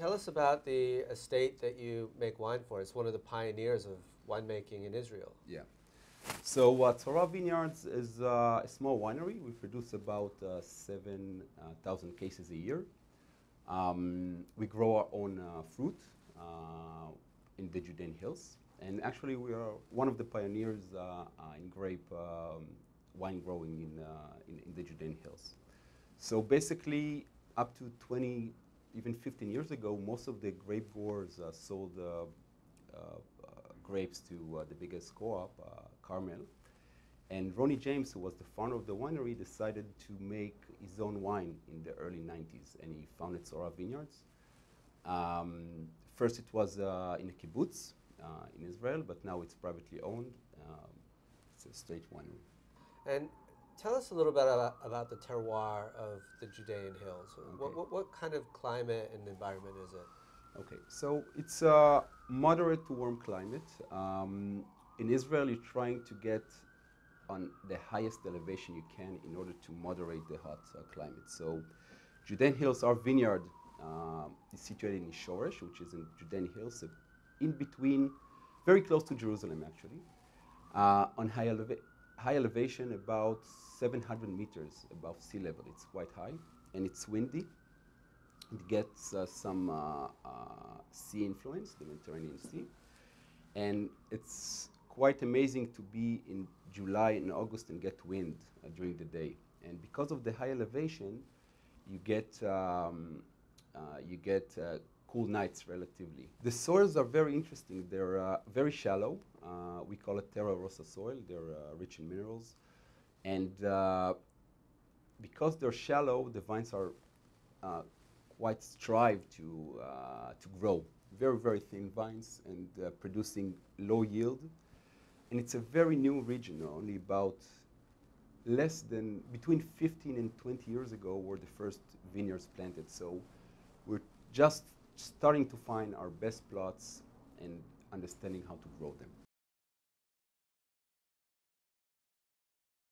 Tell us about the estate that you make wine for. It's one of the pioneers of winemaking in Israel. Yeah. So Tzora Vineyards is a small winery. We produce about 7,000 cases a year. We grow our own fruit in the Judean Hills. And actually, we are one of the pioneers in grape wine growing in the Judean Hills. So basically, up to 20, even 15 years ago, most of the grape growers sold grapes to the biggest co-op, Carmel. And Ronnie James, who was the founder of the winery, decided to make his own wine in the early 90s, and he founded Tzora Vineyards. First, it was in a kibbutz in Israel, but now it's privately owned. It's a straight winery. And tell us a little bit about the terroir of the Judean Hills. Okay. What kind of climate and environment is it? Okay, so it's a moderate to warm climate. In Israel, you're trying to get on the highest elevation you can in order to moderate the hot climate. So Judean Hills, our vineyard, is situated in Shoresh, which is in Judean Hills, in between, very close to Jerusalem actually, on high elevation, about 700 meters above sea level. It's quite high, and it's windy. It gets some sea influence, the Mediterranean Sea. And it's quite amazing to be in July and August and get wind during the day. And because of the high elevation, you get cool nights relatively. The soils are very interesting. They're very shallow. We call it terra rossa soil. They're rich in minerals. And because they're shallow, the vines are quite strive to grow. Very, very thin vines and producing low yield. And it's a very new region, only about less than, between 15 and 20 years ago were the first vineyards planted. So we're just starting to find our best plots and understanding how to grow them.